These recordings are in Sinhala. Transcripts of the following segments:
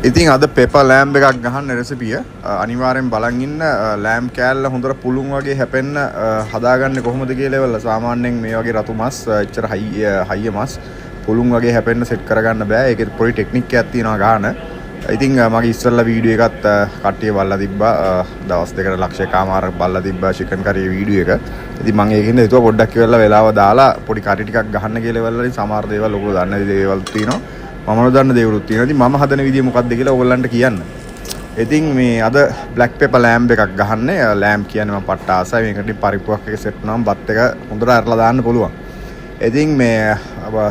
ඉතින් අද පෙපර් ලෑම්ප් එකක් ගහන්න රෙසිපිය අනිවාර්යෙන් බලන් ඉන්න. ලෑම්ප් කෑල්ල හොඳට පුළුන් වගේ හැපෙන්න හදාගන්නේ කොහොමද කියලා ඒවල සාමාන්‍යයෙන් මේ වගේ රතු මස් එච්චර හයිය මස් පුළුන් වගේ හැපෙන්න සෙට් කරගන්න බෑ. ඒකේ පොඩි ටෙක්නික් එකක් තියෙනවා ගන්න. ඉතින් මගේ ඉස්සෙල්ලා වීඩියෝ එකත් කට්ටිය බලලා තිබ්බා. දවස් දෙකකට ලක්ෂයකමාරක් බලලා තිබ්බා චිකන් කරිය වීඩියෝ එක. ඉතින් මම ඒකින්ද හිතුවා පොඩ්ඩක් කියලා වෙලාව දාලා පොඩි කරි ටිකක් ගහන්න කියලා ඒවල වලින් සමහර දේවල් ඔයගොල්ලෝ දන්න දේවල් තියෙනවා. මම නොදන්න දේවලුත් තියෙනවා. ඉතින් මම හදන විදිය මොකක්ද කියලා ඔයගොල්ලන්ට කියන්න. ඉතින් මේ අද බ්ලැක් පෙපර් ලෑම්ප් එකක් ගහන්නේ. ලෑම්ප් කියන්නේ මම පට්ට ආසයි. මේකට පරිප්පුවක් එක සෙට් කරනම බත් එක හොඳට අරලා දාන්න පුළුවන්. ඉතින් මේ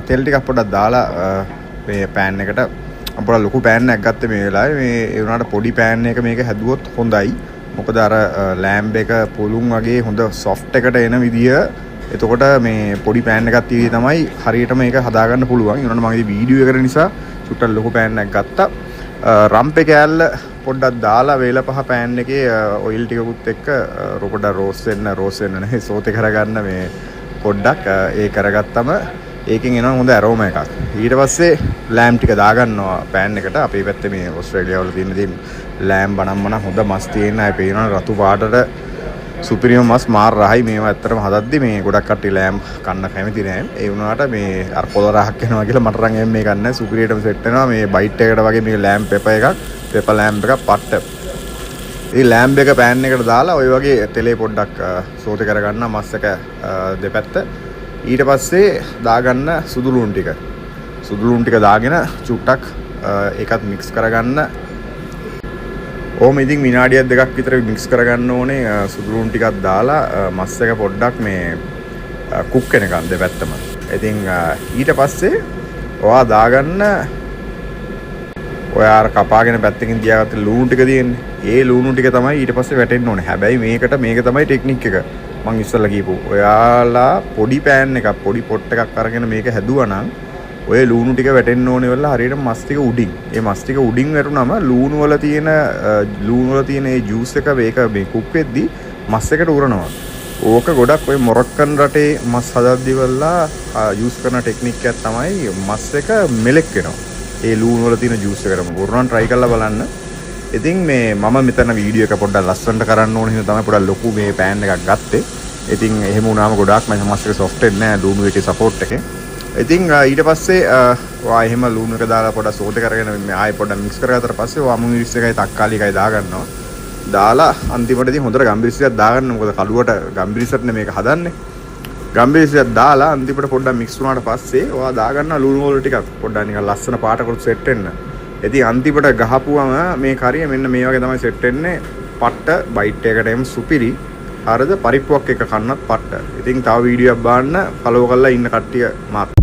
තෙල් ටිකක් පොඩ්ඩක් දාලා මේ පෑන් එකට අපර ලොකු පෑන් එකක් ගත්තේ මේ වෙලාවේ. මේ ඒ වුණාට පොඩි පෑන් එක මේක හැදුවොත් හොඳයි. මොකද අර ලෑම්ප් එක පුළුන් වගේ හොඳ සොෆ්ට් එකට එන විදිය එතකොට මේ පොඩි පෑන් එකක් තියෙදි තමයි හරියට මේක හදාගන්න පුළුවන්. ඒ වුණාට මම ඉතින් වීඩියෝ එකකට නිසා චුට්ටක් ලොකු පෑන් එකක් ගත්තා. රම්පේ කෑල්ල පොඩ්ඩක් දාලා වේල පහ පෑන් එකේ ඔයිල් ටිකකුත් එක්ක පොඩ්ඩක් රෝස් වෙන්න නැහැ සෝතේ කරගන්න මේ පොඩ්ඩක් ඒ කරගත්තම ඒකෙන් එනවා හොඳ ඇරෝම එකක්. ඊට පස්සේ ලෑම් ටික දාගන්නවා පෑන් එකට. අපේ පැත්තේ මේ ඕස්ට්‍රේලියාව වල තියෙන ලෑම් බණම්මන හොඳ මස් තියෙන අය පේනවා රතු පාටට සුපිරිම මස් මාර රහයි. මේවා ඇත්තටම හදද්දි මේ ගොඩක් කට්ටිය ලෑම් කන්න කැමති නෑ. ඒ වුණාට මේ අර පොළ රහක් එනවා කියලා මට නම් එම් මේ ගන්න සුපිරියටම සෙට් වෙනවා. මේ බයිට් එකකට වගේ මේ ලෑම් පෙපර් එකක් පෙපර් ලෑම්ප් එකක් පට්ට. මේ ලෑම්ප් එක පෑන් එකට දාලා ඔය වගේ තෙලේ පොඩ්ඩක් සෝතේ කරගන්න මස් එක දෙපැත්ත. ඊට පස්සේ දාගන්න සුදු ලුණු ටික දාගෙන චුට්ටක් ඒකත් මික්ස් කරගන්න. ඕම ඉතින් විනාඩියක් දෙකක් විතර මික්ස් කරගන්න ඕනේ. සුදු ලුණු ටිකක් දාලා මස් එක පොඩ්ඩක් මේ කුක් වෙනකන් දෙපැත්තම. ඉතින් ඊට පස්සේ ඔයා දාගන්න ඔයා අර කපාගෙන පැත්තකින් තියාගත්ත ලුණු ටික තියෙන්නේ. ඒ ලුණු ටික තමයි ඊට පස්සේ වැටෙන්න ඕනේ. හැබැයි මේක තමයි ටෙක්නික් එක. මං ඉස්සෙල්ලා කියපු ඔයාලා පොඩි පෑන් එකක් පොඩි පොට් එකක් අරගෙන මේක හැදුවා නම් ඔය ලුණු ටික වැටෙන්න ඕනේ වෙලා හරියට මස් ටික උඩින්. ඒ මස් ටික උඩින් වැටුනම ලුණු වල තියෙන ඒ ජූස් එක මේක මේ කුක් වෙද්දි මස් එකට උරනවා. ඕක ගොඩක් ඔය මොරක්කන් රටේ මස් හදද්දි වෙලා යූස් කරන ටෙක්නික් එකක් තමයි මස් එක මෙලෙක් වෙනවා. ඒ ලුණු වල තියෙන ජූස් එකටම උරනවා. try කරලා බලන්න. ඉතින් මේ මම මෙතන වීඩියෝ එක පොඩ්ඩක් ලස්සනට කරන්න ඕන හින්දා තමයි පොඩ්ඩක් ලොකු මේ පෑන් එකක් ගත්තේ. ඉතින් එහෙම වුණාම ගොඩාක් මම මස් එක සොෆ්ට් වෙන්නේ නැහැ ලුණු එකේ සපෝට් එකේ. ඉතින් ඊට පස්සේ ඔයා එහෙම ලුණු එක දාලා පොඩ්ඩක් සෝතේ කරගෙන මේ ආයෙ පොඩ්ඩක් මික්ස් කරගත්තට පස්සේ ඔයා මිරිස් එකයි තක්කාලි එකයි දාගන්නවා. දාලා අන්තිමට ඉතින් හොඳට ගම්බිරිස්සක් දාගන්න. මොකද කලුවට ගම්බිරිස්සටනේ මේක හදන්නේ. ගම්බිරිස්සක් දාලා අන්තිමට පොඩ්ඩක් මික්ස් වුණාට පස්සේ ඔයා දාගන්න ලුණු වල ටිකක් පොඩ්ඩක් නිකන් ලස්සන පාටකට සෙට් වෙන්න. ඉතින් අන්තිමට ගහපුවම මේ කරිය මෙන්න මේ වගේ තමයි සෙට් වෙන්නේ. පට්ට බයිට් එකකට එම් සුපිරි. හරිද? පරිප්පුවක් එක කන්නත් පට්ට. ඉතින් තව වීඩියෝ එකක් බලන්න ෆලෝ කරලා ඉන්න කට්ටිය මාත්